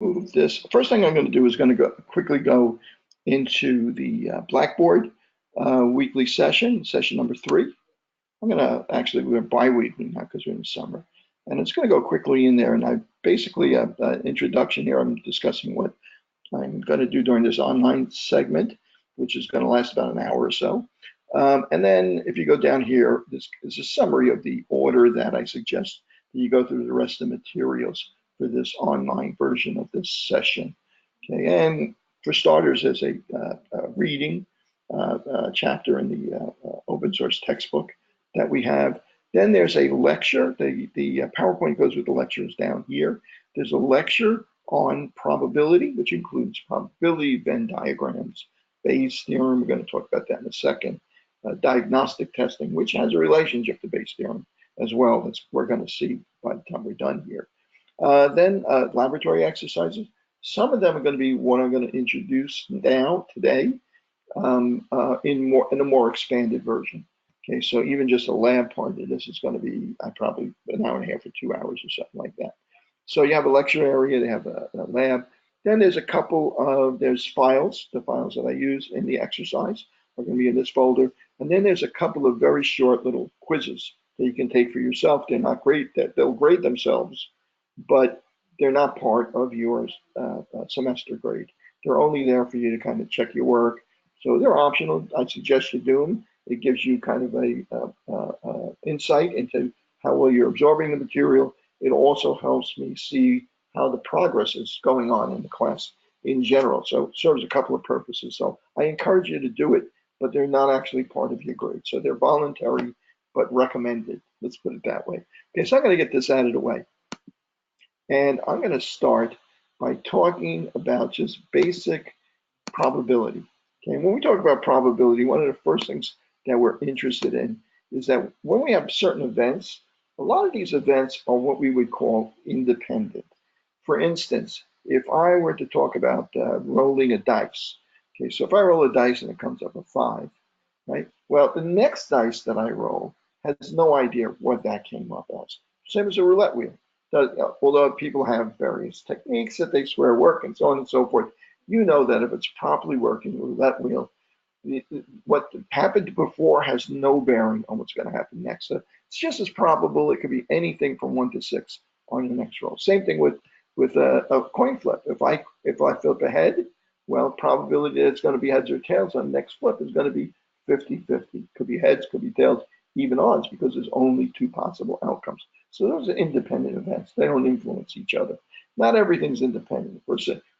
move this. First thing I'm going to do is going to quickly go into the Blackboard weekly session number 3. I'm going to actually, we're bi-weekly now because we're in the summer. And it's going to go quickly in there. And I basically, an introduction here, I'm discussing what I'm going to do during this online segment, which is going to last about an hour or so. And then if you go down here, this is a summary of the order that I suggest that you go through the rest of the materials for this online version of this session. Okay, and for starters, there's a reading chapter in the open source textbook that we have. Then there's a lecture. The PowerPoint goes with the lectures down here. There's a lecture on probability, which includes probability, Venn diagrams, Bayes theorem. We're going to talk about that in a second. Diagnostic testing, which has a relationship to Bayes theorem as well. That's we're going to see by the time we're done here. Then laboratory exercises. Some of them are going to be what I'm going to introduce now today in a more expanded version. Okay, so even just a lab part of this is going to be probably an hour and a half or 2 hours or something like that. So you have a lecture area, they have a lab. Then there's a couple of, there's files, the files that I use in the exercise are going to be in this folder. And then there's a couple of very short little quizzes that you can take for yourself. They're not great, they'll grade themselves, but they're not part of your semester grade. They're only there for you to kind of check your work. So they're optional. I suggest you do them. It gives you kind of a insight into how well you're absorbing the material. It also helps me see how the progress is going on in the class in general. So it serves a couple of purposes. So I encourage you to do it, but they're not actually part of your grade. So they're voluntary, but recommended. Let's put it that way. Okay, so I'm going to get this out of the way. And I'm going to start by talking about just basic probability. Okay, when we talk about probability, one of the first things that we're interested in is that when we have certain events, a lot of these events are what we would call independent. For instance, if I were to talk about rolling a dice, okay, so if I roll a dice and it comes up a 5, right? Well, the next dice that I roll has no idea what that came up as. Same as a roulette wheel. Although people have various techniques that they swear work and so on and so forth, you know that if it's properly working roulette wheel, what happened before has no bearing on what's going to happen next. So it's just as probable. It could be anything from 1 to 6 on your next roll. Same thing with a coin flip. If I flip a head, well, probability that it's going to be heads or tails on the next flip is going to be 50-50. Could be heads, could be tails, even odds, because there's only 2 possible outcomes. So those are independent events. They don't influence each other. Not everything's independent. For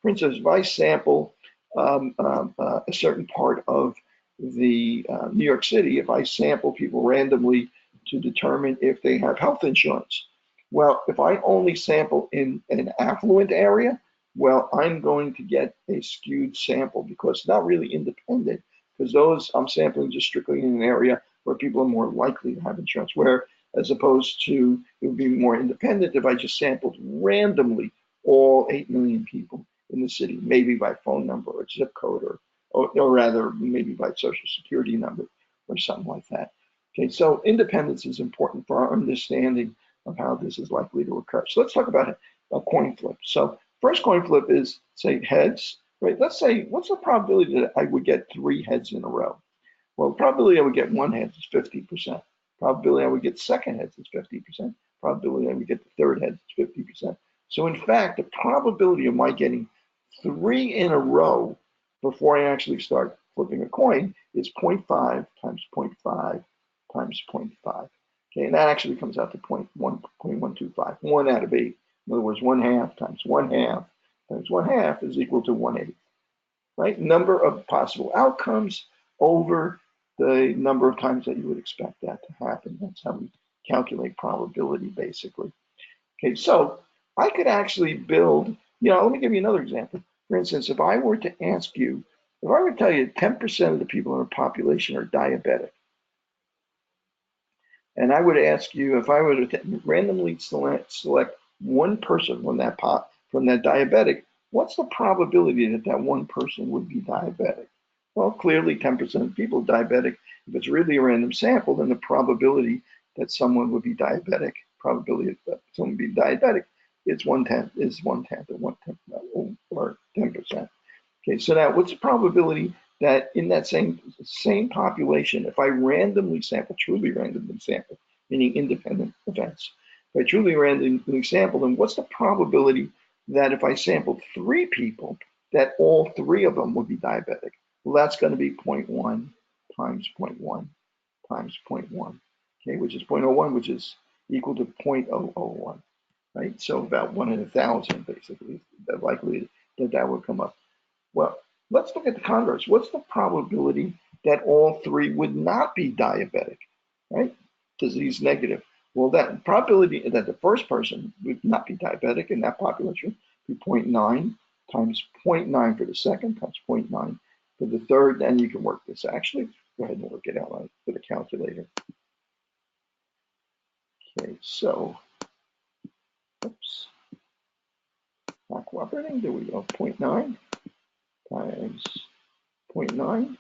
instance, if I sample a certain part of the New York City, if I sample people randomly to determine if they have health insurance, well, if I only sample in an affluent area, well, I'm going to get a skewed sample because it's not really independent, because those I'm sampling just strictly in an area where people are more likely to have insurance, where as opposed to it would be more independent if I just sampled randomly all 8 million people in the city, maybe by phone number or zip code, or rather maybe by social security number or something like that. Okay, so independence is important for our understanding of how this is likely to occur. So let's talk about a coin flip. So first coin flip is, say, heads, right? Let's say, what's the probability that I would get 3 heads in a row? Well, the probability I would get 1 head is 50%. Probability I would get second heads is 50%. Probability I would get the third heads is 50%. So in fact, the probability of my getting 3 in a row before I actually start flipping a coin is 0.5 times 0.5 times 0.5. Okay, and that actually comes out to 0.125, 1 out of 8. In other words, 1/2 times 1/2 times 1/2 is equal to 1/8. Right? Number of possible outcomes over the number of times that you would expect that to happen. That's how we calculate probability, basically. Okay, so I could actually build, let me give you another example. For instance, if I were to ask you, if I were to tell you 10% of the people in a population are diabetic, and I would ask you, if I were to randomly select one person from that diabetic, what's the probability that that one person would be diabetic? Well, clearly 10% of people are diabetic. If it's really a random sample, then the probability that someone would be diabetic, it's 1/10, is 1/10 or 10%. Okay, so now what's the probability that in that same population, if I randomly sample, truly randomly sample, meaning independent events, if I truly randomly sample them, what's the probability that if I sampled 3 people, that all 3 of them would be diabetic? Well, that's going to be 0.1 times 0.1 times 0.1, okay, which is 0.01, which is equal to 0.001, right? So about 1 in 1,000, basically, the likelihood that that would come up. Well, let's look at the converse. What's the probability that all 3 would not be diabetic, right? Disease negative. Well, that probability that the first person would not be diabetic in that population would be 0.9 times 0.9 for the second times 0.9 for the third, and you can work this. Actually, go ahead and work it out with a calculator. Okay, so, oops, not cooperating. There we go. 0.9 times 0.9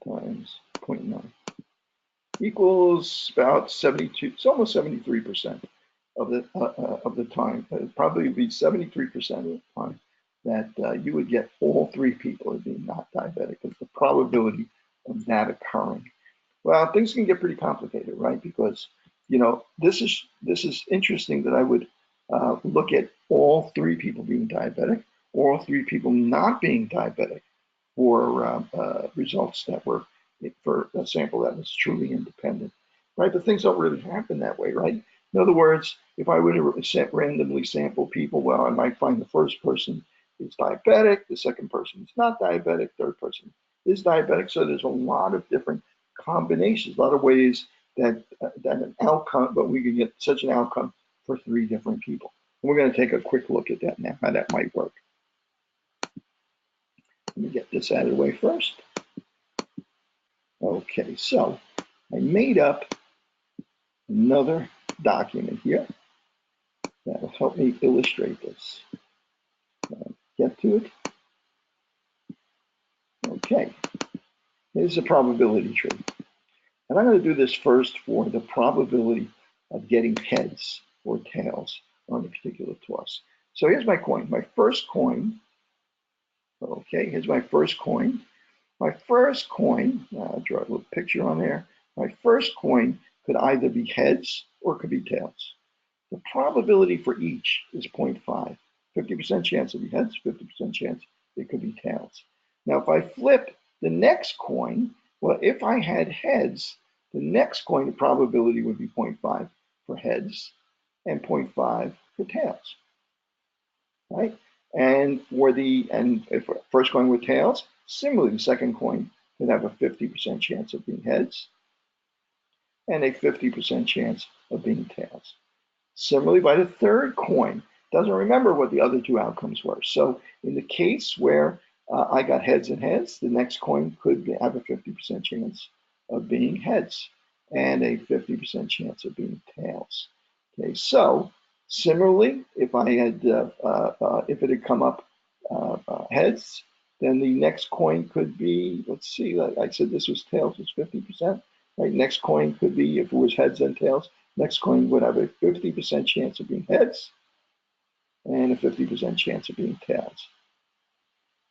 times 0.9 equals about 72. It's almost 73% of the time. It'd probably be 73% of the time that you would get all 3 people as being not diabetic. It's the probability of that occurring. Well, things can get pretty complicated, right? Because this is interesting that I would look at all 3 people being diabetic, or all 3 people not being diabetic for results that were for a sample that was truly independent, right? But things don't really happen that way, right? In other words, if I were to randomly sample people, well, I might find the first person is diabetic, the second person is not diabetic, third person is diabetic. So there's a lot of different combinations, a lot of ways that an outcome, but we can get such an outcome for 3 different people. And we're going to take a quick look at that now, how that might work. Let me get this out of the way first. Okay, so I made up another document here that'll help me illustrate this. Get to it. Okay, here's a probability tree. And I'm going to do this first for the probability of getting heads or tails on a particular toss. So here's my coin. My first coin, okay, here's my first coin. My first coin, I'll draw a little picture on there. My first coin could either be heads or could be tails. The probability for each is 0.5. 50% chance it be heads, 50% chance it could be tails. Now, if I flip the next coin, well, if I had heads, the next coin, the probability would be 0.5 for heads and 0.5 for tails, right? And if first coin with tails, similarly, the second coin could have a 50% chance of being heads and a 50% chance of being tails. Similarly, by the third coin, doesn't remember what the other 2 outcomes were. So in the case where I got heads and heads, the next coin could have a 50% chance of being heads and a 50% chance of being tails. Okay, so similarly, if I had if it had come up heads, then the next coin could be, let's see, like I said, this was tails, was 50%. Right, next coin could be, if it was heads and tails, next coin would have a 50% chance of being heads and a 50% chance of being tails.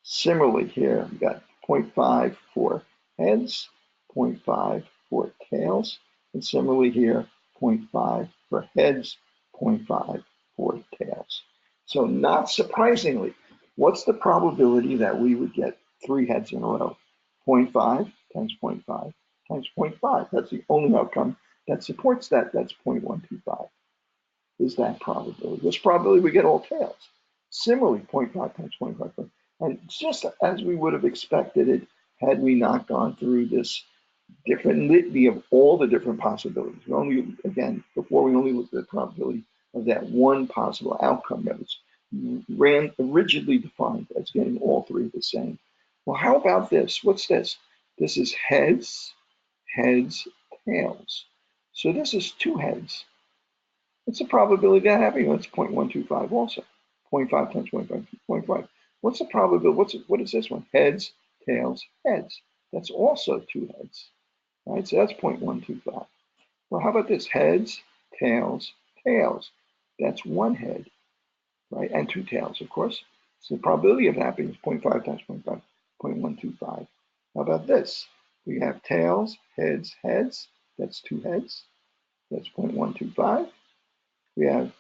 Similarly here, we got 0.5 for heads, 0.5 for tails, and similarly here, 0.5 for heads, 0.5 for tails. So not surprisingly, what's the probability that we would get 3 heads in a row? 0.5 times 0.5 times 0.5. That's the only outcome that supports that. That's 0.125 is that probability. This probability we get all tails. Similarly, 0.5 times 0.5. And just as we would have expected it, had we not gone through this different litany of all the different possibilities. We only, again, before we only looked at the probability of that one possible outcome that was rigidly defined as getting all 3 the same. Well, how about this? What's this? This is heads, heads, tails. So this is 2 heads. What's the probability of that happening? That's 0.125 also. 0.5 times 0.5. What's the probability? What is this one? Heads, tails, heads. That's also 2 heads. Right? So that's 0.125. Well, how about this? Heads, tails, tails. That's 1 head. right? And two tails, of course. So the probability of it happening is 0.5 times 0.5, 0.125. How about this? We have tails, heads, heads. That's two heads. That's 0.125. We have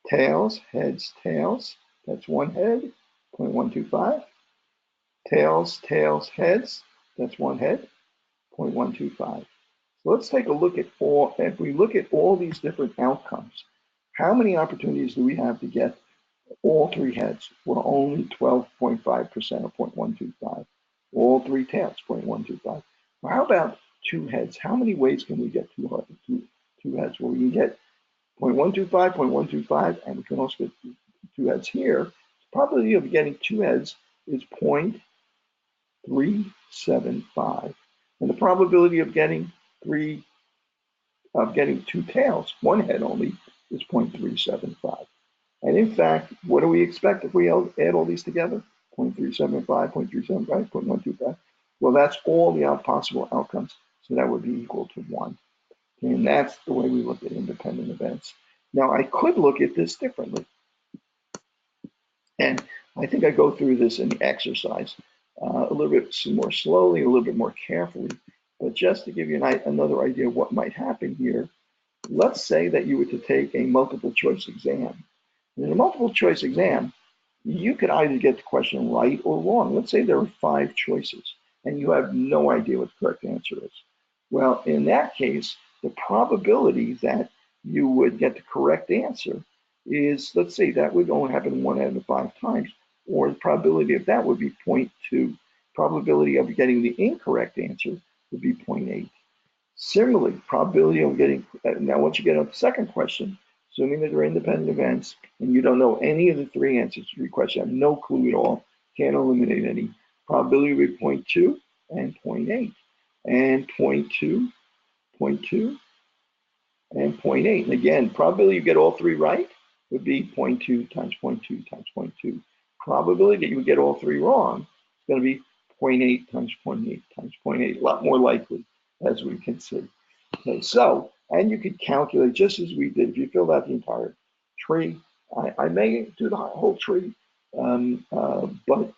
tails, heads, tails. That's one head, 0.125. Tails, tails, heads. That's one head, 0.125. So let's take a look at all, if we look at all these different outcomes, how many opportunities do we have to get all three heads? Well, only 12.5% of 0.125. All three tails, 0.125. Well, how about two heads? How many ways can we get two heads? Well, we can get 0.125, 0.125, and we can also get two heads here. The probability of getting two heads is 0.375. And the probability of getting two tails, one head only, is 0.375. And in fact, what do we expect if we add all these together? 0.375, 0.375, 0.125. Well, that's all the possible outcomes. So that would be equal to 1. And that's the way we look at independent events. Now, I could look at this differently. And I think I go through this in the exercise a little bit more slowly, a little bit more carefully. But just to give you another idea of what might happen here, let's say that you were to take a multiple choice exam. In a multiple choice exam, you could either get the question right or wrong. Let's say there are 5 choices and you have no idea what the correct answer is. Well, in that case, the probability that you would get the correct answer is, let's say that would only happen 1 out of 5 times, or the probability of that would be 0.2. Probability of getting the incorrect answer would be 0.8. Similarly, probability of getting, now once you get on the second question, assuming that they're independent events and you don't know any of the 3 answers to your question, have no clue at all, can't eliminate any, probability would be 0.2 and 0.8, and 0.2, 0.2, and 0.8. And again, probability you get all 3 right would be 0.2 times 0.2 times 0.2. Probability that you would get all 3 wrong is going to be 0.8 times 0.8 times 0.8, a lot more likely, as we can see. Okay, so, and you could calculate just as we did. If you filled out the entire tree, I may do the whole tree, but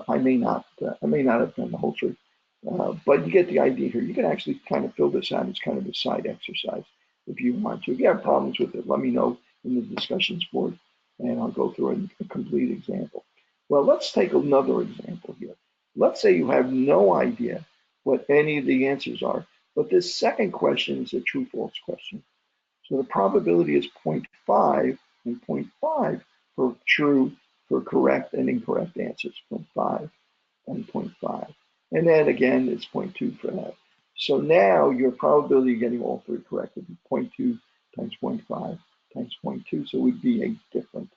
I may not have done the whole tree. But you get the idea here. You can actually kind of fill this out as kind of a side exercise if you want to. If you have problems with it, let me know in the discussions board, and I'll go through a complete example. Well, let's take another example here. Let's say you have no idea what any of the answers are, but this second question is a true-false question. So the probability is 0.5 and 0.5 for true, for correct and incorrect answers, 0.5 and 0.5. And then again, it's 0.2 for that. So now your probability of getting all 3 correct would be 0.2 times 0.5 times 0.2. So it would be a different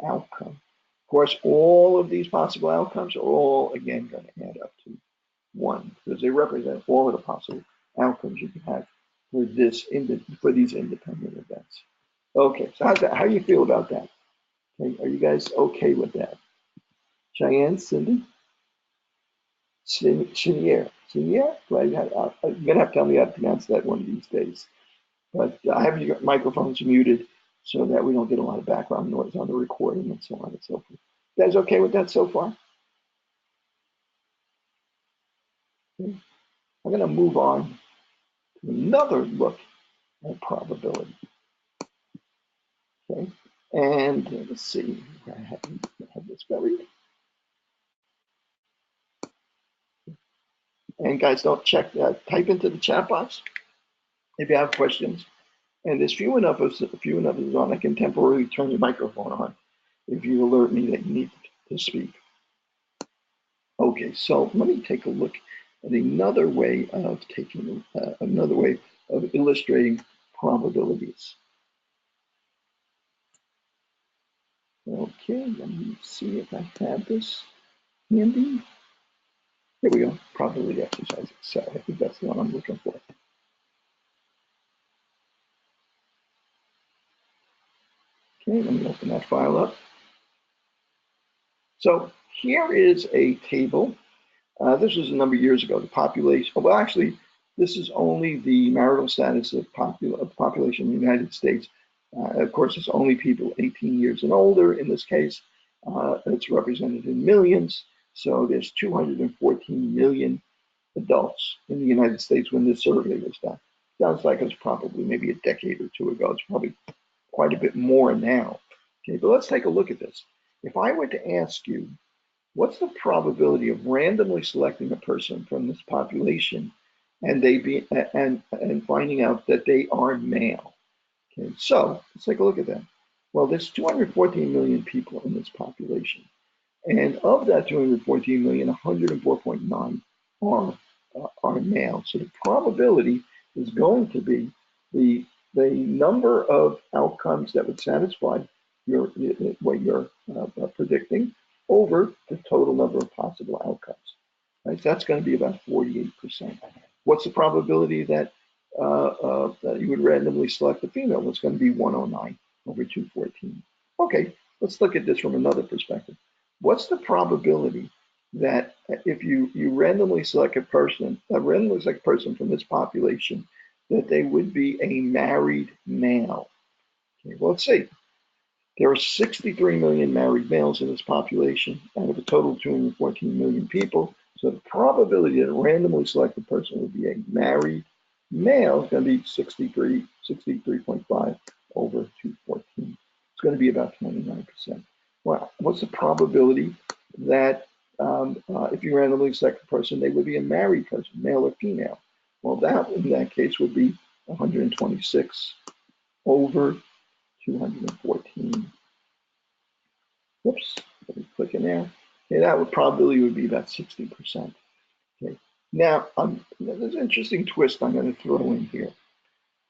outcome. Of course, all of these possible outcomes are all, again, going to add up to 1 because they represent all of the possible outcomes you can have for these independent events. Okay, so how do you feel about that? Okay, are you guys okay with that? Cheyenne, Cindy? Chenier. Chenier? Well, you're going to have to tell me how to pronounce that one of these days. But I have your microphones muted so that we don't get a lot of background noise on the recording and so on and so forth. You guys okay with that so far? Okay. I'm going to move on to another look at probability. Okay, and let's see, I have this buried. And guys, don't type into the chat box if you have questions. And there's few enough of us on, I can temporarily turn your microphone on if you alert me that you need to speak. Okay, so let me take a look at another way of illustrating probabilities. Okay, let me see if I have this handy. Here we go, probability exercises. So I think that's the one I'm looking for. Okay, let me open that file up. So here is a table. This was a number of years ago. The population, well, actually, this is only the marital status of population in the United States Of course, it's only people 18 years and older in this case. It's represented in millions. So there's 214 million adults in the United States when this survey was done. Sounds like it was probably maybe a decade or two ago. It's probably quite a bit more now. Okay, but let's take a look at this. If I were to ask you, what's the probability of randomly selecting a person from this population and finding out that they are male? Okay, so let's take a look at that. Well, there's 214 million people in this population. And of that 214 million, 104.9 are male. So the probability is going to be the number of outcomes that would satisfy what you're predicting over the total number of possible outcomes. Right? So that's going to be about 48%. What's the probability that you would randomly select a female? It's going to be 109 over 214. Okay, let's look at this from another perspective. What's the probability that if you randomly select a person from this population, that they would be a married male? Okay, well, let's see. There are 63 million married males in this population out of a total of 214 million people. So the probability that randomly selected person would be a married male is going to be 63.5 over 214. It's going to be about 29%. Well, what's the probability that if you randomly select a person, they would be a married person, male or female? Well, that in that case would be 126 over 214. Whoops, let me click in there. Okay, that would probability would be about 60%. Okay, now there's an interesting twist I'm going to throw in here.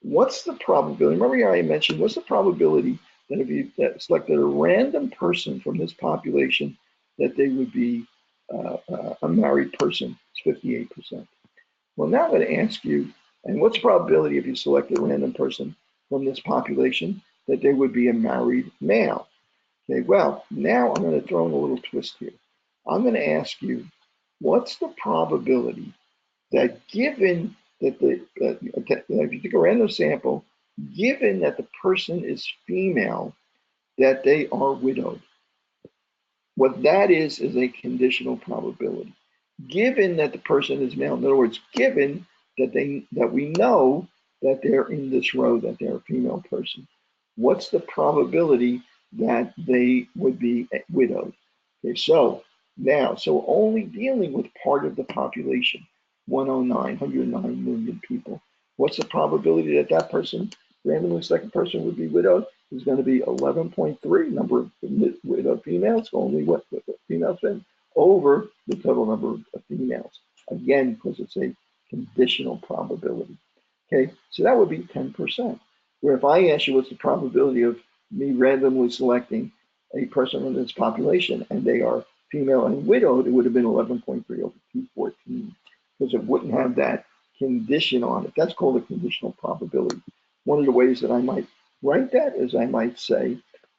What's the probability? Remember I mentioned, what's the probability that if you selected a random person from this population, that they would be a married person? It's 58%. Well, now I'm going to ask you, and what's the probability if you select a random person from this population that they would be a married male? Okay, well, now I'm going to throw in a little twist here. I'm going to ask you, what's the probability that given that if you take a random sample, given that the person is female, that they are widowed? What that is a conditional probability. Given that the person is male, in other words, given that we know that they're in this row, that they're a female person, what's the probability that they would be widowed? Okay, so now, so only dealing with part of the population, 109 million people. What's the probability that that person, randomly selected person, would be widowed? Is going to be 11.3 number of widowed females, only what females been, over the total number of females. Again, because it's a conditional probability. Okay, so that would be 10%. Where if I ask you what's the probability of me randomly selecting a person in this population and they are female and widowed, it would have been 11.3 over 214, because it wouldn't have that condition on it. That's called a conditional probability. One of the ways that I might write that is I might say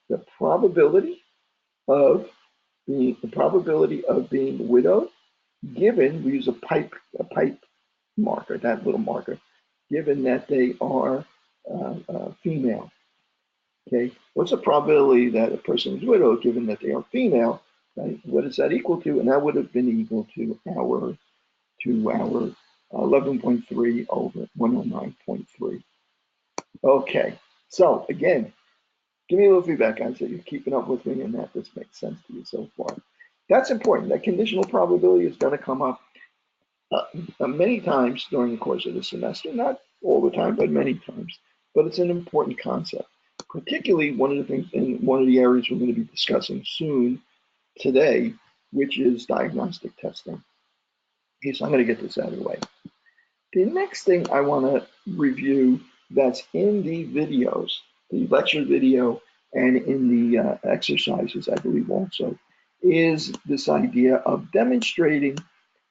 the probability of being widowed, given, we use a pipe marker, that little marker, given that they are female. Okay, what's the probability that a person is widowed given that they are female? Right? What is that equal to? And that would have been equal to our 11.3 over 109.3. Okay, so again, give me a little feedback, guys, that you're keeping up with me and that this makes sense to you so far. That's important. That conditional probability is going to come up many times during the course of the semester, not all the time, but many times. But it's an important concept, particularly one of the things in one of the areas we're going to be discussing soon today, which is diagnostic testing. Okay, so I'm going to get this out of the way. The next thing I want to review that's in the videos, the lecture video, and in the exercises, I believe also, is this idea of demonstrating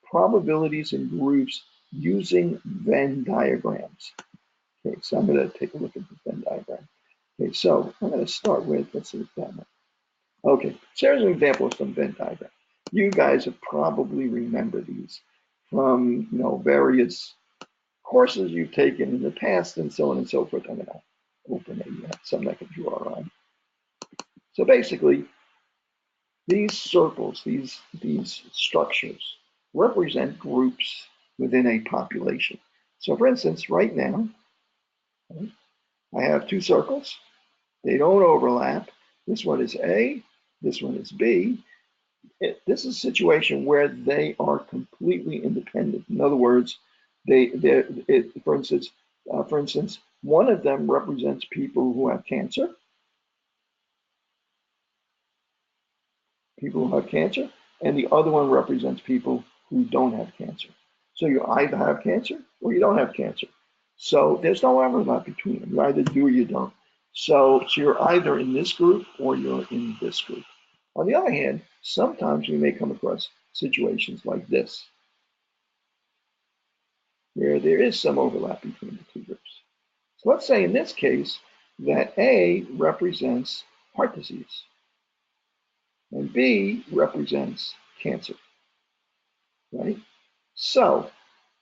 probabilities in groups using Venn diagrams. Okay, so I'm going to take a look at the Venn diagram. Okay, so I'm going to start with, let's see what's that one. Okay, so here's an example of some Venn diagram. You guys have probably remembered these from various courses you've taken in the past and so on and so forth. I'm going to open something I can draw on. So basically, these circles, these structures, represent groups within a population. So for instance, right now, I have two circles. They don't overlap. This one is A, this one is B. This is a situation where they are completely independent. In other words, for instance, one of them represents people who have cancer, and the other one represents people who don't have cancer. So you either have cancer or you don't have cancer. So there's no overlap between them. You either do or you don't. So you're either in this group or you're in this group. On the other hand, sometimes we may come across situations like this, where there is some overlap between the two groups. So let's say in this case that A represents heart disease and B represents cancer, right? So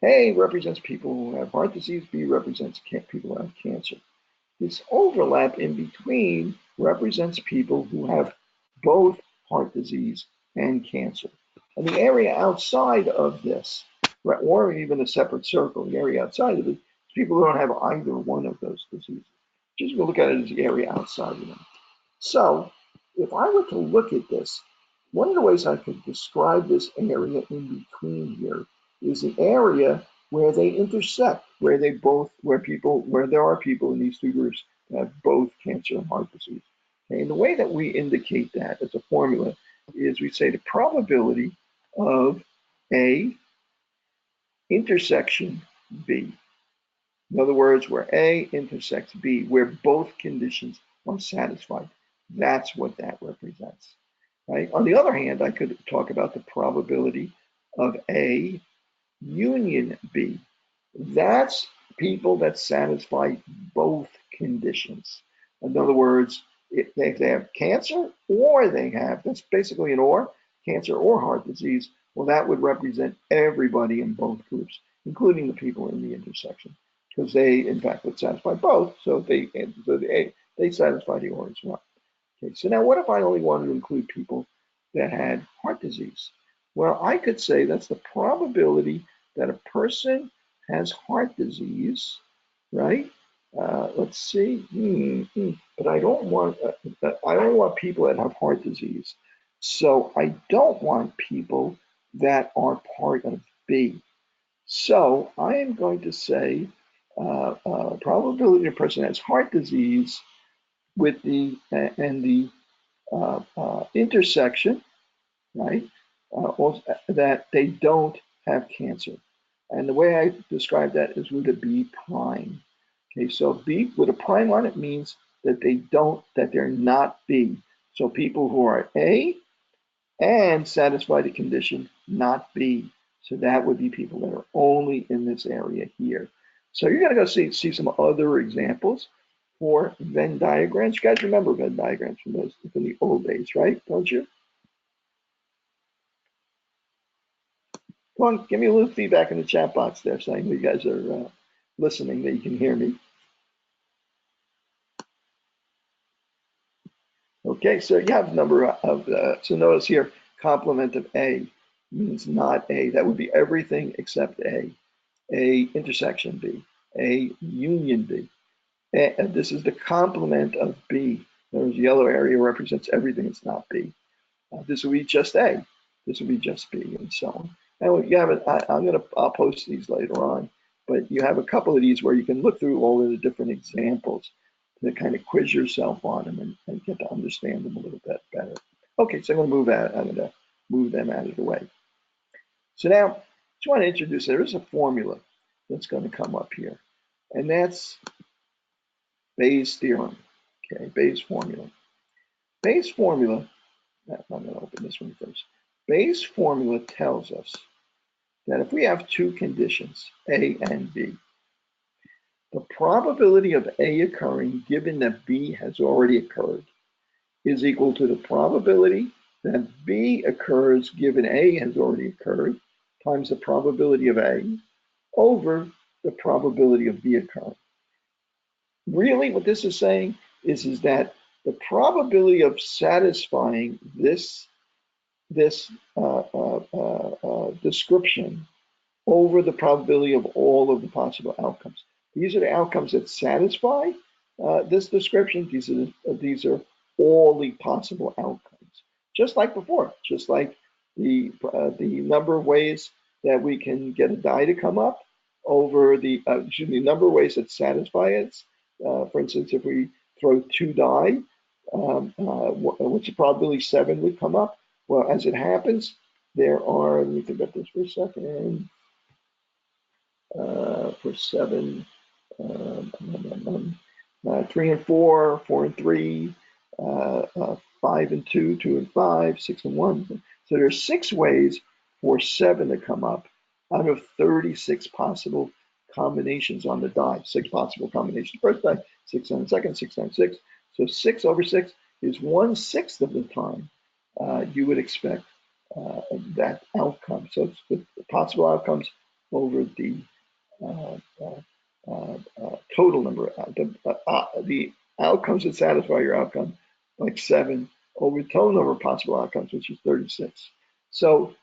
A represents people who have heart disease, B represents people who have cancer. This overlap in between represents people who have both heart disease and cancer. And the area outside of this, or even a separate circle, the area outside of it, people who don't have either one of those diseases. Just look at it as the area outside of them. So if I were to look at this, one of the ways I could describe this area in between here is the area where they intersect, where there are people in these two groups that have both cancer and heart disease. Okay, and the way that we indicate that as a formula is we say the probability of A intersection B. In other words, where A intersects B, where both conditions are satisfied. That's what that represents. Right? On the other hand, I could talk about the probability of A union B. That's people that satisfy both conditions. In other words, if they have cancer or that's basically an or, cancer or heart disease, well, that would represent everybody in both groups, including the people in the intersection, because they, in fact, would satisfy both, so they satisfy the or as well. Okay, so now what if I only wanted to include people that had heart disease? Well, I could say that's the probability that a person has heart disease, right? Let's see, but I don't want people that have heart disease. So I don't want people that are part of B. So I am going to say probability a person has heart disease with the intersection, right? That they don't have cancer. And the way I describe that is with a B prime. Okay, so B with a prime on it means that they're not B. So people who are A and satisfy the condition, not B. So that would be people that are only in this area here. So you're gonna go see some other examples for Venn diagrams. You guys remember Venn diagrams from the old days, right? Don't you? Come on, give me a little feedback in the chat box there saying you guys are listening, that you can hear me. Okay, so you have a number of, so notice here, complement of A means not A. That would be everything except A. A intersection B, A union B. And this is the complement of B. There's yellow area represents everything that's not B. This will be just A. This will be just B, and so on. And you have it. I'll post these later on, but you have a couple of these where you can look through all of the different examples to kind of quiz yourself on them and get to understand them a little bit better. Okay, so I'm going to move them out of the way. So now, I just want to introduce, there is a formula that's going to come up here, and that's Bayes' theorem. Okay, Bayes' formula. Bayes' formula, I'm going to open this one first. Bayes' formula tells us that if we have two conditions, A and B, the probability of A occurring given that B has already occurred is equal to the probability that B occurs given A has already occurred times the probability of A over the probability of B occurring. really what this is saying is that the probability of satisfying this description over the probability of all of the possible outcomes. These are the outcomes that satisfy this description. These are all the possible outcomes. Just like before, just like the number of ways that we can get a die to come up over the number of ways that satisfy it. For instance, if we throw 2 die, what's the probability 7 would come up? Well, as it happens, there are, let me think about this for a second. For 7, 3 and 4, 4 and 3, 5 and 2, 2 and 5, 6 and 1. So there's 6 ways for 7 to come up out of 36 possible combinations on the die. 6 possible combinations first die, 6 on the second, 6 times 6. So 6 over 6 is 1/6 of the time you would expect that outcome. So it's the possible outcomes over the total number, the outcomes that satisfy your outcome, like 7 over the total number of possible outcomes, which is 36. So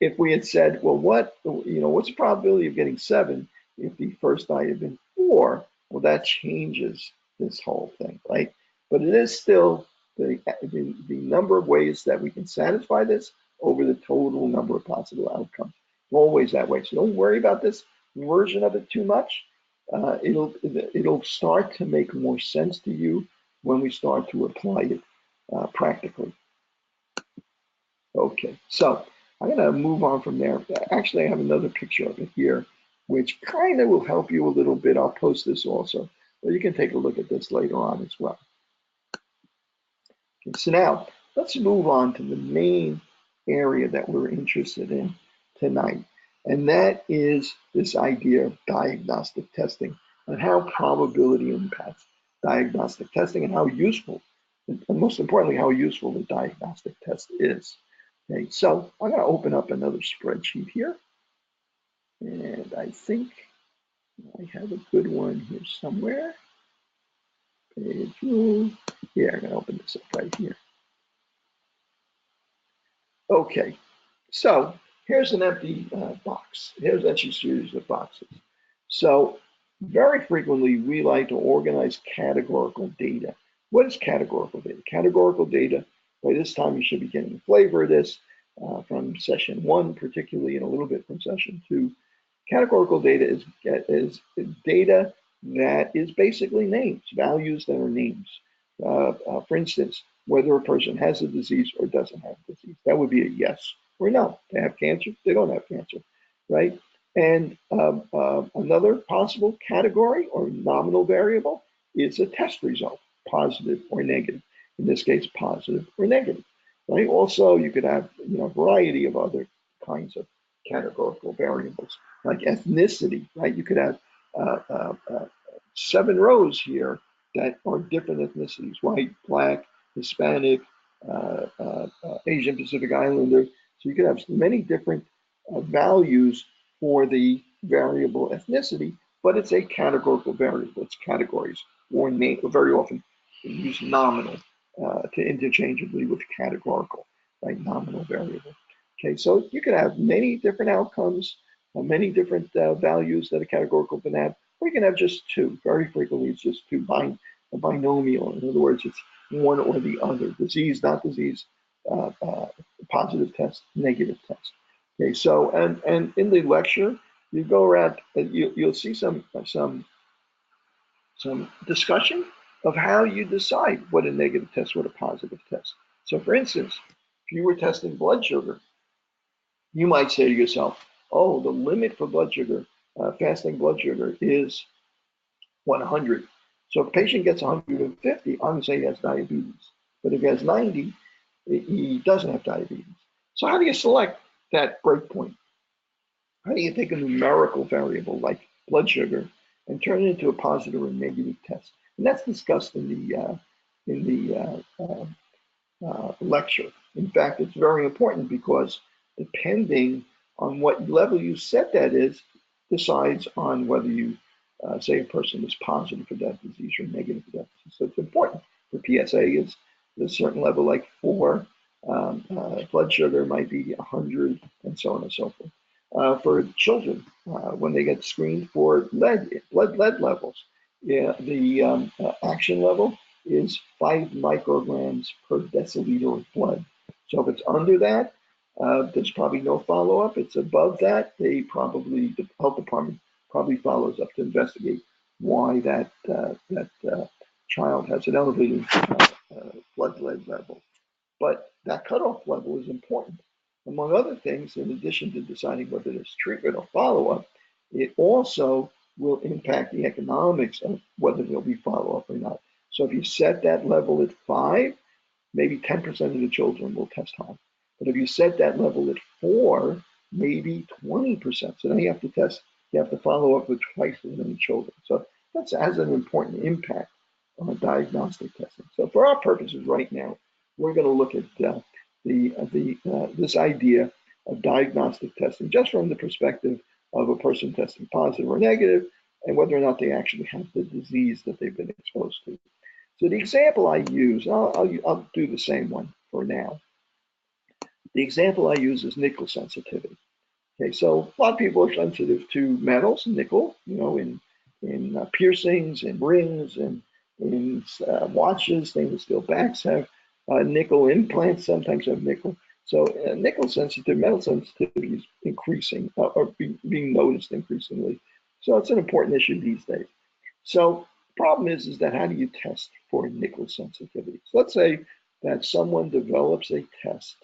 if we had said, well, what's the probability of getting 7 if the first die had been 4? Well, that changes this whole thing, right? But it is still the number of ways that we can satisfy this over the total number of possible outcomes. Always that way. So don't worry about this version of it too much. It'll start to make more sense to you when we start to apply it practically. Okay, so I'm going to move on from there. Actually, I have another picture of it here, which kind of will help you a little bit. I'll post this also, but you can take a look at this later on as well. Okay, so now let's move on to the main area that we're interested in tonight. And that is this idea of diagnostic testing and how probability impacts diagnostic testing and how useful, and most importantly, how useful the diagnostic test is. Okay, so I'm going to open up another spreadsheet here. And I think I have a good one here somewhere. Page 2. Yeah, I'm going to open this up right here. Okay, so here's an empty box. Here's actually a series of boxes. So very frequently, we like to organize categorical data. What is categorical data? Categorical data, by this time you should be getting a flavor of this from session 1, particularly, and a little bit from session 2. Categorical data is data that is basically names, values that are names. For instance, whether a person has a disease or doesn't have a disease. That would be a yes or no. They have cancer, they don't have cancer, right? And another possible category or nominal variable is a test result, positive or negative. In this case, positive or negative, right? Also, you could have a variety of other kinds of categorical variables, like ethnicity, right? You could have 7 rows here that are different ethnicities: white, black, Hispanic, Asian Pacific Islander. So you could have many different values for the variable ethnicity, but it's a categorical variable. It's categories, or name, very often use nominal to interchangeably with categorical, right? Nominal variable. Okay, so you could have many different outcomes, many different values that a categorical can have, or you can have just 2. Very frequently, it's just 2, a binomial. In other words, it's one or the other, disease, not disease, positive test, negative test. Okay, so and in the lecture, you go around, you'll see some discussion of how you decide what a negative test, what a positive test. So for instance, if you were testing blood sugar, you might say to yourself, oh, the limit for blood sugar, fasting blood sugar is 100. So if a patient gets 150, I'm going to say he has diabetes. But if he has 90, he doesn't have diabetes. So how do you select that breakpoint? How do you take a numerical variable like blood sugar and turn it into a positive or negative test? And that's discussed in the lecture. In fact, it's very important because depending on what level you set that is, decides on whether you say a person is positive for that disease or negative for that disease. So it's important. For PSA is a certain level, like 4. Blood sugar might be 100, and so on and so forth. For children, when they get screened for blood lead levels, yeah, the action level is 5 micrograms per deciliter of blood. So if it's under that, there's probably no follow-up. It's above that, the health department probably follows up to investigate why that child has an elevated blood lead level. But that cutoff level is important. Among other things, in addition to deciding whether there's treatment or follow-up, it also will impact the economics of whether there'll be follow-up or not. So if you set that level at 5, maybe 10% of the children will test high. But if you set that level at 4, maybe 20%. So then you have to follow up with twice as many children. So that has an important impact on diagnostic testing. So for our purposes right now, we're going to look at this idea of diagnostic testing just from the perspective of a person testing positive or negative and whether or not they actually have the disease that they've been exposed to. So the example I use, I'll do the same one for now. The example I use is nickel sensitivity. Okay, so a lot of people are sensitive to metals, nickel, in piercings and rings and in watches, stainless steel backs have nickel, implants sometimes have nickel. So nickel sensitive, metal sensitivity is increasing or being noticed increasingly. So it's an important issue these days. So the problem is that how do you test for nickel sensitivity? So let's say that someone develops a test,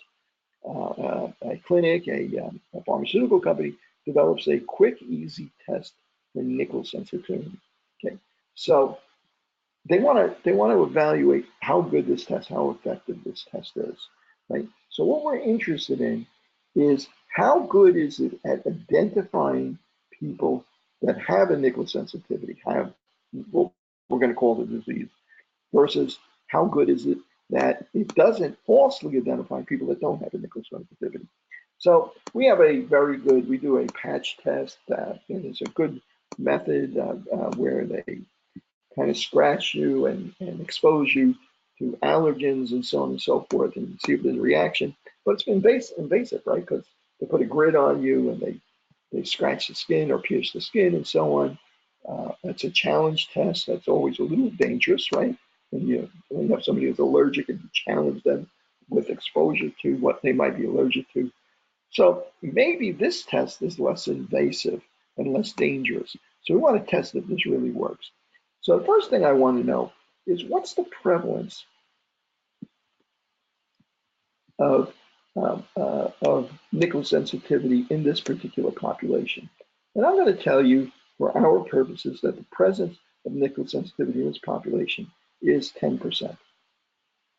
a clinic, a pharmaceutical company develops a quick, easy test for nickel sensitivity. Okay, so they want to evaluate how good this test, how effective this test is, right? So what we're interested in is how good is it at identifying people that have a nickel sensitivity, have what we're going to call the disease, versus how good is it that it doesn't falsely identify people that don't have a nickel sensitivity. So we have we do a patch test, and it's a good method where they kind of scratch you and expose you to allergens and so on and so forth and see if there's a reaction. But it's been invasive, right? Because they put a grid on you and they scratch the skin or pierce the skin and so on. It's a challenge test. That's always a little dangerous, right? When you have somebody who's allergic and you challenge them with exposure to what they might be allergic to. So maybe this test is less invasive and less dangerous. So we want to test if this really works. So the first thing I want to know is what's the prevalence of nickel sensitivity in this particular population? And I'm going to tell you, for our purposes, that the presence of nickel sensitivity in this population is 10%.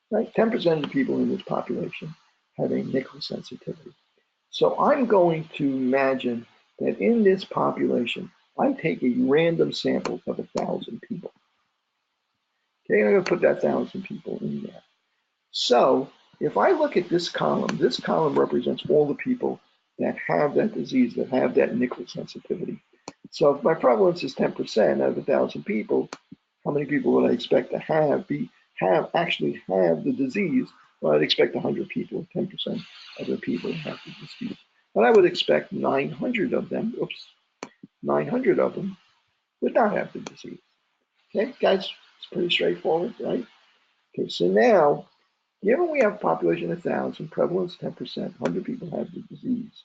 Right? 10% of the people in this population have a nickel sensitivity. So I'm going to imagine that in this population, I take a random sample of 1,000 people. Okay, I'm going to put that 1,000 people in there. So if I look at this column represents all the people that have that disease, that have that nickel sensitivity. So if my prevalence is 10% out of 1,000 people, how many people would I expect to actually have the disease? Well, I'd expect 100 people, 10% of the people have the disease. But I would expect 900 of them, 900 of them would not have the disease. Okay, guys, it's pretty straightforward, right? Okay, so now, given we have a population of 1,000, prevalence 10%, 100 people have the disease,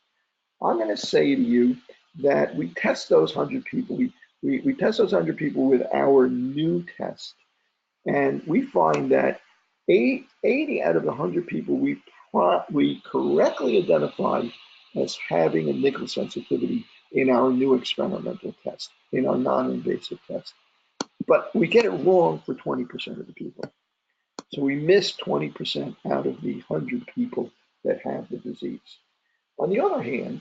I'm going to say to you that we test those 100 people. We test those 100 people with our new test, and we find that 80 out of the 100 people we correctly identified as having a nickel sensitivity in our new experimental test, in our non-invasive test. But we get it wrong for 20% of the people. So we miss 20% out of the 100 people that have the disease. On the other hand,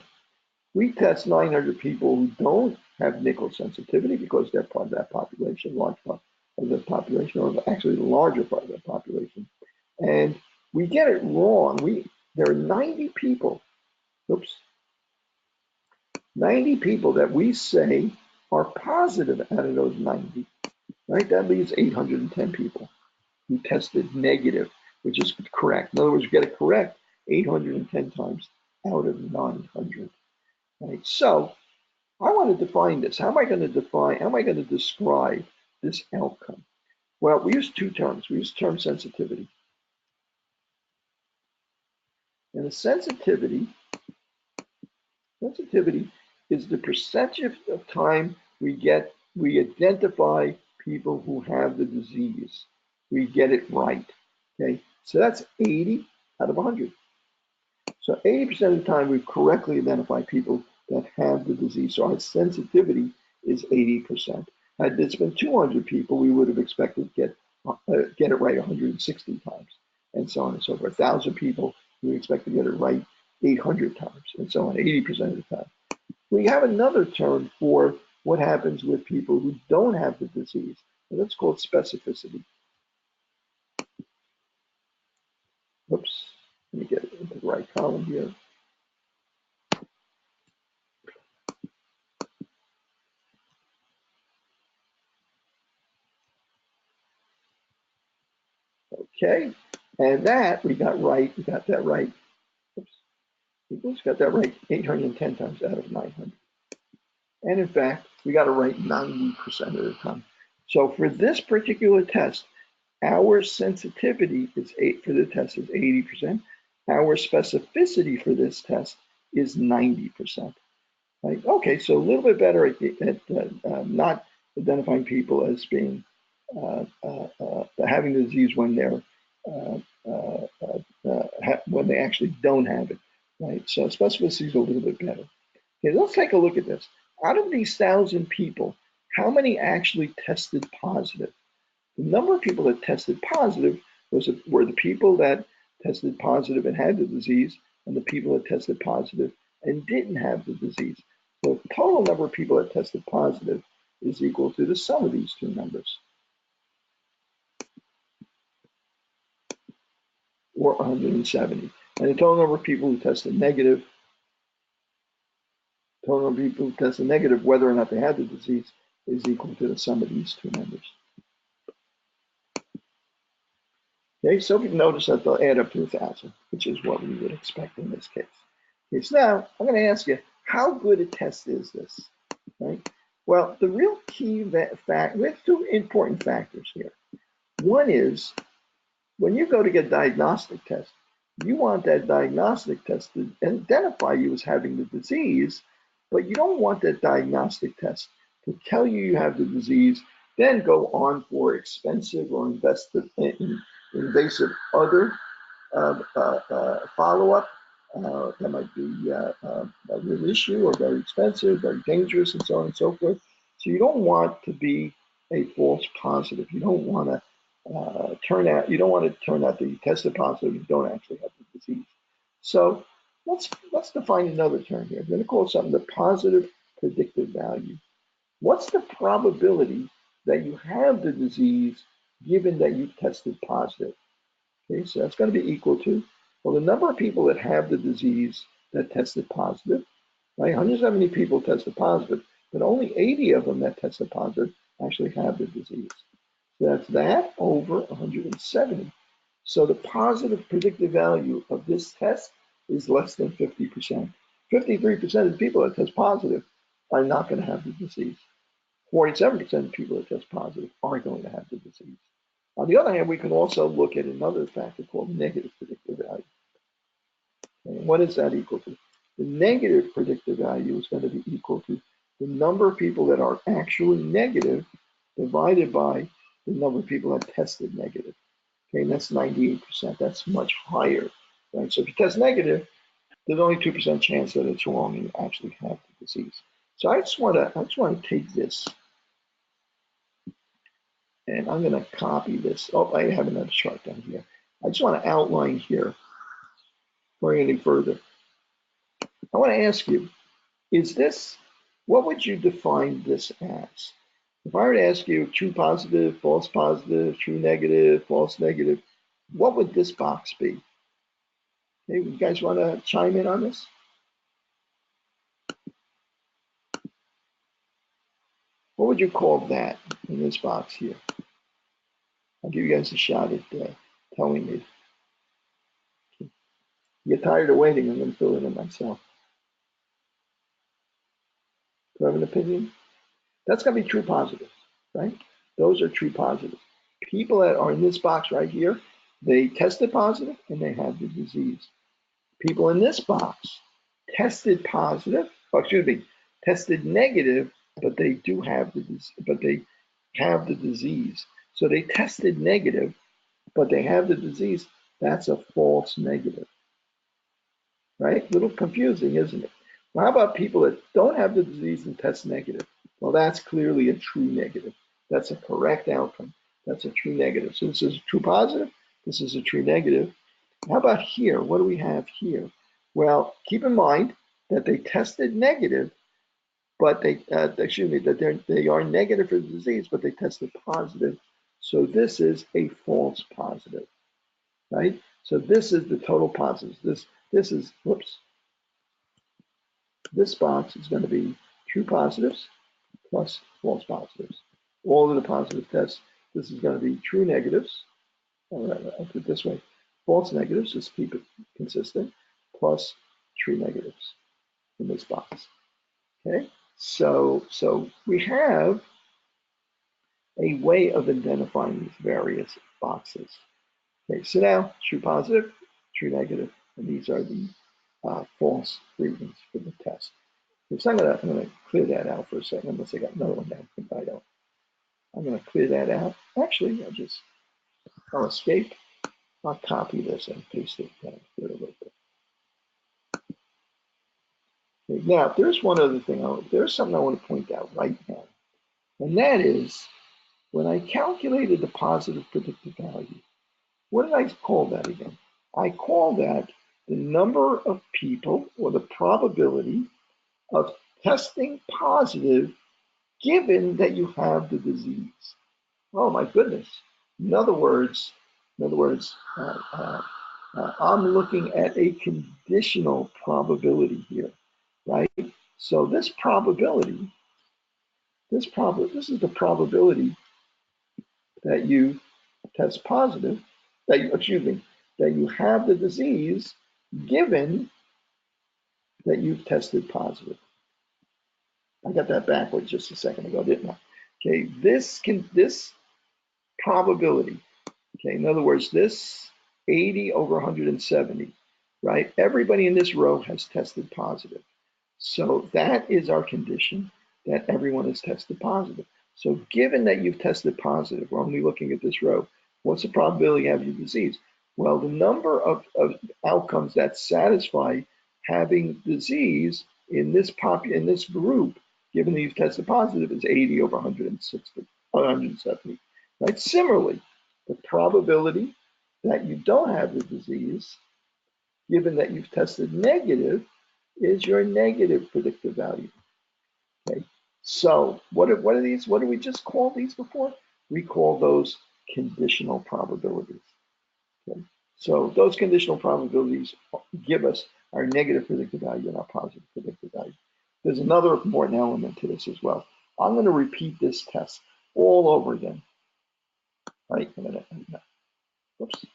we test 900 people who don't have nickel sensitivity because they're part of that population, large part of the population, or actually the larger part of the population. And we get it wrong. There are 90 people, 90 people that we say are positive out of those 90, right? That leaves 810 people who tested negative, which is correct. In other words, you get it correct 810 times out of 900, right? So I want to define this. How am I going to describe this outcome? Well, we use two terms. We use term sensitivity. And the sensitivity is the percentage of time we identify people who have the disease. We get it right. Okay, so that's 80 out of 100. So 80% of the time we correctly identify people that have the disease. So our sensitivity is 80%. Had this been 200 people, we would have expected to get it right 160 times, and so on and so forth. 1,000 people, we expect to get it right 800 times, and so on, 80% of the time. We have another term for what happens with people who don't have the disease, and that's called specificity. Oops, let me get it into the right column here. Okay, and that we got right. We got that right. Oops, we just got that right 810 times out of 900. And in fact, we got it right 90% of the time. So for this particular test, our sensitivity is for the test is 80%. Our specificity for this test is 90%. Right? Okay, so a little bit better at not identifying people as being having the disease when they're when they actually don't have it. Right? So specificity is a little bit better. Okay, let's take a look at this. Out of these 1,000 people, how many actually tested positive? The number of people that tested positive were the people that tested positive and had the disease, and the people that tested positive and didn't have the disease. So the total number of people that tested positive is equal to the sum of these two numbers, or 170. And the total number of people who tested negative, whether or not they had the disease, is equal to the sum of these two numbers. Okay, so we can notice that they'll add up to 1,000, which is what we would expect in this case. Okay, so now I'm going to ask you, how good a test is this? Right? Well, the real key fact, we have two important factors here. One is, when you go to get a diagnostic test, you want that diagnostic test to identify you as having the disease, but you don't want that diagnostic test to tell you have the disease, then go on for expensive or invasive other follow-up that might be a real issue or very expensive, very dangerous, and so on and so forth. So you don't want to be a false positive. You don't want to turn out that you tested positive, you don't actually have the disease. So let's define another term here. I'm going to call something the positive predictive value. What's the probability that you have the disease given that you tested positive? Okay, so that's going to be equal to, well, the number of people that have the disease that tested positive, right? 170 people tested positive, but only 80 of them that tested positive actually have the disease. So that's that over 170. So the positive predictive value of this test is less than 50%. 53% of the people that test positive are not going to have the disease. 47% of people that test positive are going to have the disease. On the other hand, we can also look at another factor called negative predictive value. And what is that equal to? The negative predictive value is going to be equal to the number of people that are actually negative divided by the number of people that tested negative. Okay, and that's 98%. That's much higher, right? So if you test negative, there's only 2% chance that it's wrong and you actually have the disease. So I just want to take this, and I'm going to copy this. Oh, I have another chart down here. I just want to outline here before I go any further. I want to ask you, what would you define this as? If I were to ask you true positive, false positive, true negative, false negative, what would this box be? Okay, you guys want to chime in on this? What would you call that in this box here? I'll give you guys a shot at telling me. You get tired of waiting, I'm going to fill it in myself. Do I have an opinion? That's going to be true positives, right? Those are true positives. People that are in this box right here, they tested positive and they have the disease. People in this box tested positive, tested negative, but they do have the disease. So they tested negative, but they have the disease. That's a false negative, right? A little confusing, isn't it? Well, how about people that don't have the disease and test negative? Well, that's clearly a true negative. That's a correct outcome. That's a true negative. So this is a true positive. This is a true negative. How about here? What do we have here? Well, keep in mind that they tested negative, but they are negative for the disease, but they tested positive. So this is a false positive, right? So this is the total positives. This is, whoops. This box is going to be true positives plus false positives. All of the positive tests, this is going to be true negatives. All right, I'll put it this way. False negatives, just keep it consistent, plus true negatives in this box. Okay, so we have a way of identifying these various boxes. Okay, so now true positive, true negative, and these are the false readings for the test. So I'm gonna clear that out for a second, unless I got another one down. If I don't, I'm gonna clear that out. Actually, I'll escape. I'll copy this and paste it down here a little bit. Okay, now, there's one other thing. There's something I want to point out right now, and that is when I calculated the positive predictive value. What did I call that again? I call that the number of people, or the probability of testing positive given that you have the disease. Oh my goodness. In other words, I'm looking at a conditional probability here, right? So this probability, this is the probability that you test positive, that you have the disease given that you've tested positive. I got that backwards just a second ago, didn't I? Okay, this probability, okay, in other words, this 80 over 170, right? Everybody in this row has tested positive. So that is our condition, that everyone has tested positive. So given that you've tested positive, we're only looking at this row, what's the probability of your disease? Well, the number of outcomes that satisfy having disease in this group, given that you've tested positive, is 80 over 170, right? Similarly, the probability that you don't have the disease, given that you've tested negative, is your negative predictive value. Okay, so what are these? What do we just call these before? We call those conditional probabilities. Okay, so those conditional probabilities give us our negative predictive value and our positive predictive value. There's another important element to this as well. I'm going to repeat this test all over again. Right? Oops.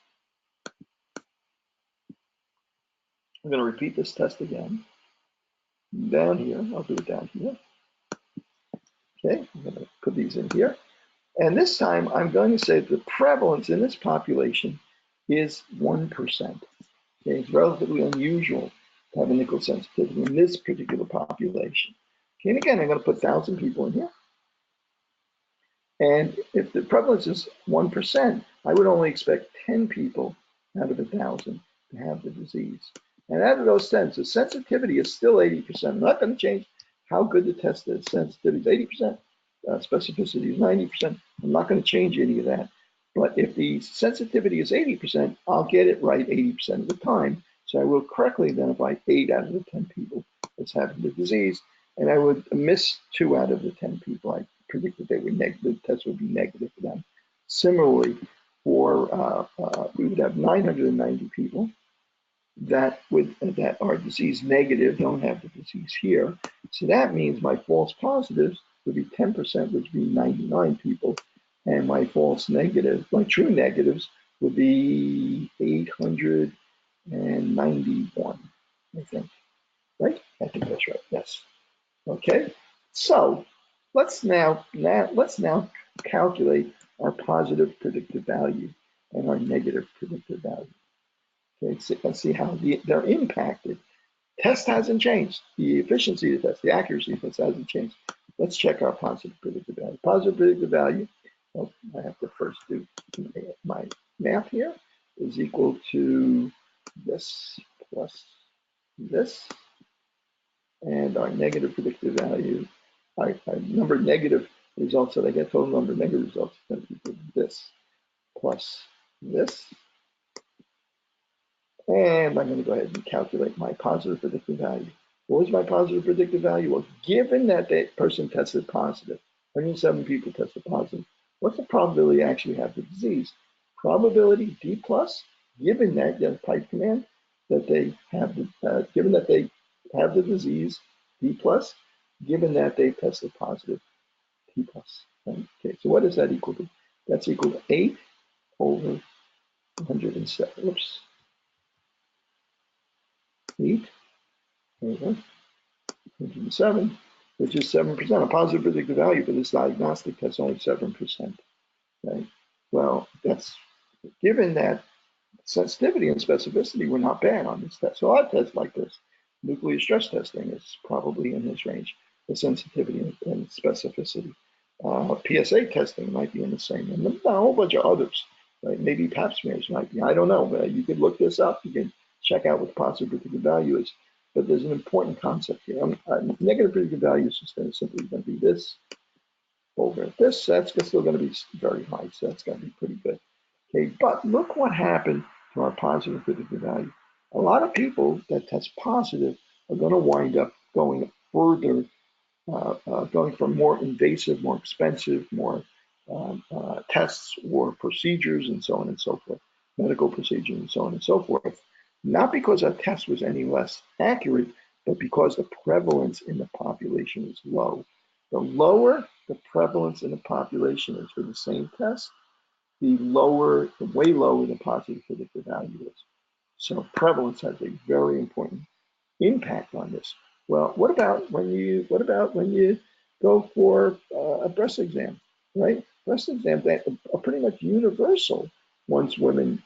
I'm going to repeat this test again. Down here, I'll do it down here. Okay, I'm going to put these in here. And this time I'm going to say the prevalence in this population is 1%. Okay, it's relatively unusual to have a nickel sensitivity in this particular population. Okay, and again, I'm going to put 1,000 people in here. And if the prevalence is 1%, I would only expect 10 people out of 1,000 to have the disease. And out of those 10, the sensitivity is still 80%. I'm not going to change how good the test is. Sensitivity is 80%, specificity is 90%. I'm not going to change any of that. But if the sensitivity is 80%, I'll get it right 80% of the time. So I will correctly identify 8 out of the 10 people that's having the disease. And I would miss 2 out of the 10 people. I predicted they would the test would be negative for them. Similarly, for we would have 990 people that are disease negative, don't have the disease here. So that means my false positives would be 10%, which would be 99 people. And my false negative, my true negatives would be 891, I think. Right? I think that's right. Yes. Okay. So let's now calculate our positive predictive value and our negative predictive value. Okay, so let's see how they're impacted. Test hasn't changed. The efficiency of the test, the accuracy of the test hasn't changed. Let's check our positive predictive value. Positive predictive value, well, I have to first do my math here, is equal to this plus this. And our negative predictive value, our number of negative results that I get, total number of negative results, is going to equal this plus this. And I'm going to go ahead and calculate my positive predictive value. What was my positive predictive value? Well, given that that person tested positive, 107 people tested positive, what's the probability they actually have the disease? Probability D plus, given that, the type command, that they have the, given that they have the disease, D plus, given that they tested positive, T plus. Okay, so what does that equal to? That's equal to 8 over 107. Oops. 8 over 107, which is 7%. A positive predictive value for this diagnostic test only 7%. Okay. Well, that's given that sensitivity and specificity were not bad on this test. So a lot of tests like this, nuclear stress testing is probably in this range, the sensitivity and specificity. PSA testing might be in the same, and a whole bunch of others. Right? Maybe pap smears might be. I don't know, but you could look this up. You can check out what the positive predictive value is. But there's an important concept here. Negative predictive value is just simply going to be this over this. That's still going to be very high, so that's going to be pretty good. Okay, but look what happened to our positive predictive value. A lot of people that test positive are going to wind up going further, going for more invasive, more expensive, more tests or procedures and so on and so forth, medical procedures and so on and so forth. Not because our test was any less accurate, but because the prevalence in the population is low. The lower the prevalence in the population is for the same test, the way lower the positive predictive value is. So prevalence has a very important impact on this. Well, what about when you go for a breast exam, right? Breast exams are pretty much universal once women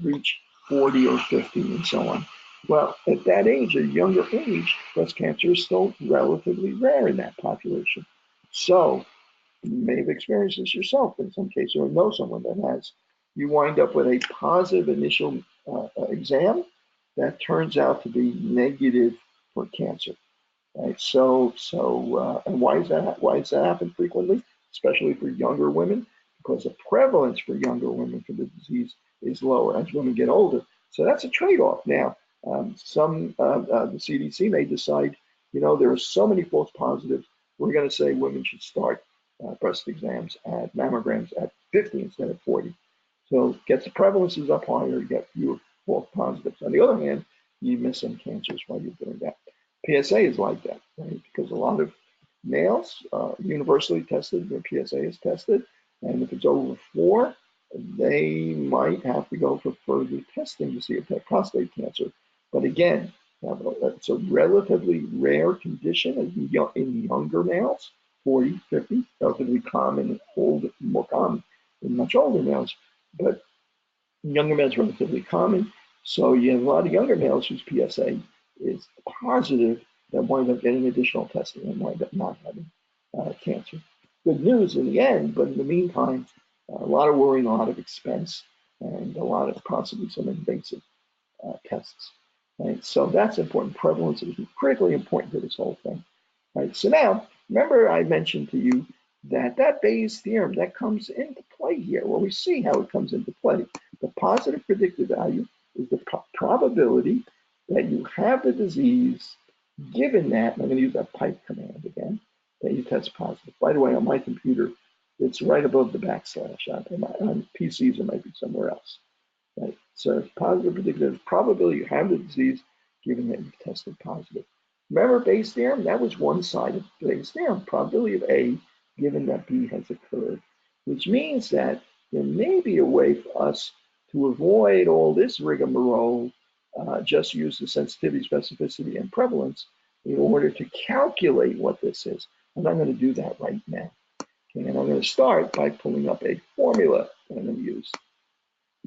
reach 40 or 50 and so on. Well, at that age, a younger age, breast cancer is still relatively rare in that population. So you may have experienced this yourself in some cases, or know someone that has. You wind up with a positive initial exam that turns out to be negative for cancer. Right? And why does that happen frequently, especially for younger women? Because the prevalence for younger women for the disease is lower as women get older. So that's a trade-off. Now, the CDC may decide, there are so many false positives. We're going to say women should start breast exams at mammograms at 50 instead of 40. So gets the prevalences up higher, you get fewer false positives. On the other hand, you miss some cancers while you're doing that. PSA is like that, right? Because a lot of males universally tested, their PSA is tested, and if it's over 4, they might have to go for further testing to see if they have prostate cancer. But again, it's a relatively rare condition in younger males, 40, 50, relatively common, more common in much older males. But younger males relatively common. So you have a lot of younger males whose PSA is positive that wind up getting additional testing and wind up not having cancer. Good news in the end, but in the meantime, a lot of worry and a lot of expense and a lot of possibly some invasive tests. Right? So that's important. Prevalence is critically important to this whole thing. Right? So now, remember I mentioned to you that Bayes' theorem that comes into play here. Well, we see how it comes into play. The positive predictive value is the probability that you have the disease, given that, and I'm going to use that pipe command again, that you test positive. By the way, on my computer, it's right above the backslash. On PCs, it might be somewhere else. Right? So positive predictive probability you have the disease, given that you've tested positive. Remember Bayes' theorem? That was one side of Bayes' theorem, probability of A given that B has occurred, which means that there may be a way for us to avoid all this rigmarole, just use the sensitivity, specificity, and prevalence in order to calculate what this is. And I'm going to do that right now. Okay, and I'm going to start by pulling up a formula that I'm going to use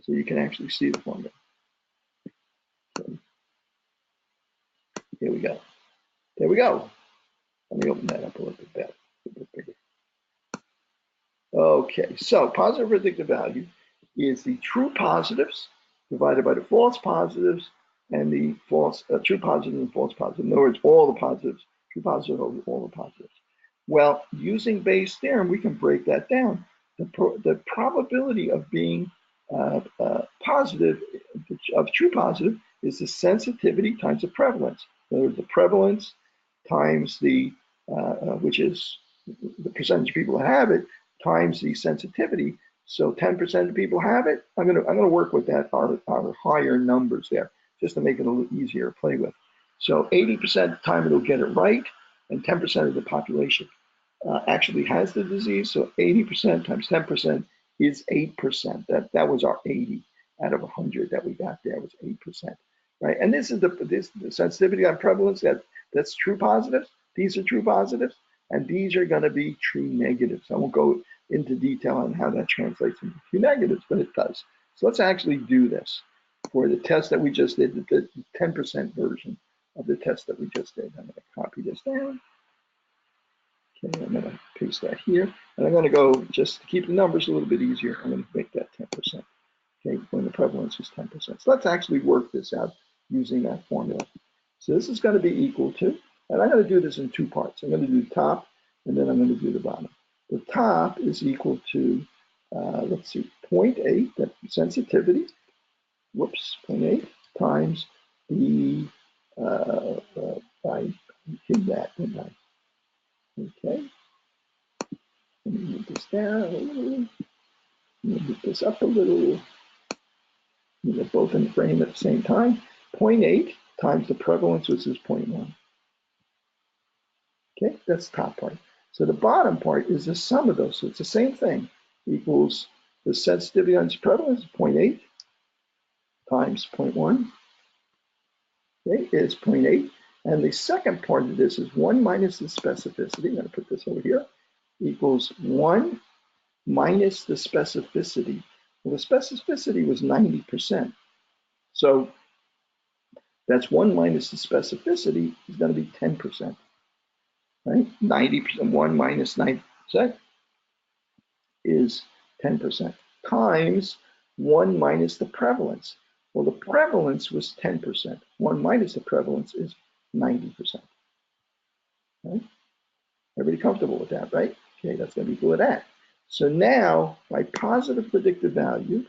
so you can actually see the formula. Okay. Here we go. There we go. Let me open that up a little bit better, a bit bigger. Okay, so positive predictive value is the true positives divided by the false positives and the false true positive and false positive. In other words, all the positives, true positive over all the positives. Well, using Bayes' theorem, we can break that down. The probability of being positive, of true positive, is the sensitivity times the prevalence. In other words, the prevalence times the, which is the percentage of people who have it, times the sensitivity. So 10% of people have it. I'm gonna work with that, our higher numbers there, just to make it a little easier to play with. So 80% of the time it'll get it right, and 10% of the population actually has the disease. So 80% times 10% is 8%. That was our 80 out of 100 that we got there was 8%, right? And this is the sensitivity on prevalence. That's true positives. These are true positives, and these are going to be true negatives. I won't go into detail on how that translates into true negatives, but it does. So let's actually do this for the test that we just did, the 10% version of the test that we just did. I'm going to copy this down. Okay, I'm going to paste that here, and I'm going to go, just to keep the numbers a little bit easier, I'm going to make that 10%, okay, when the prevalence is 10%. So let's actually work this out using that formula. So this is going to be equal to, and I'm going to do this in two parts. I'm going to do the top, and then I'm going to do the bottom. The top is equal to, let's see, 0.8, that sensitivity, whoops, 0.8 times the, I hid that, didn't I? Okay, let me move this down a little, move this up a little, move it both in the frame at the same time. 0.8 times the prevalence, which is 0.1. Okay, that's the top part. So the bottom part is the sum of those. So it's the same thing, equals the sensitivity on prevalence, 0.8 times 0.1, okay, is 0.8. And the second part of this is 1 minus the specificity. I'm going to put this over here, equals 1 minus the specificity. Well, the specificity was 90%. So that's 1 minus the specificity is going to be 10%, right? 90%, 1 minus 90% is 10%, times 1 minus the prevalence. Well, the prevalence was 10%. 1 minus the prevalence is 90%. Right? Everybody comfortable with that, right? Okay, that's going to be equal to that. So now my positive predictive value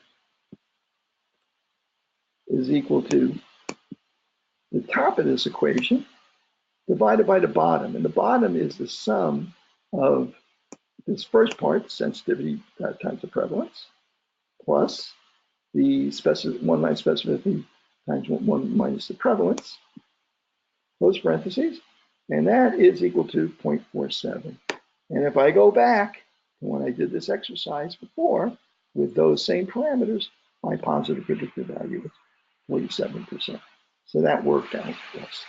is equal to the top of this equation divided by the bottom. And the bottom is the sum of this first part, sensitivity times the prevalence, plus the 1 minus specificity times 1 minus the prevalence, close parentheses, and that is equal to 0.47. And if I go back to when I did this exercise before with those same parameters, my positive predictive value is 47%. So that worked out for us.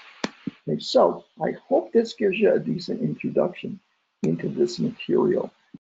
Okay, so I hope this gives you a decent introduction into this material.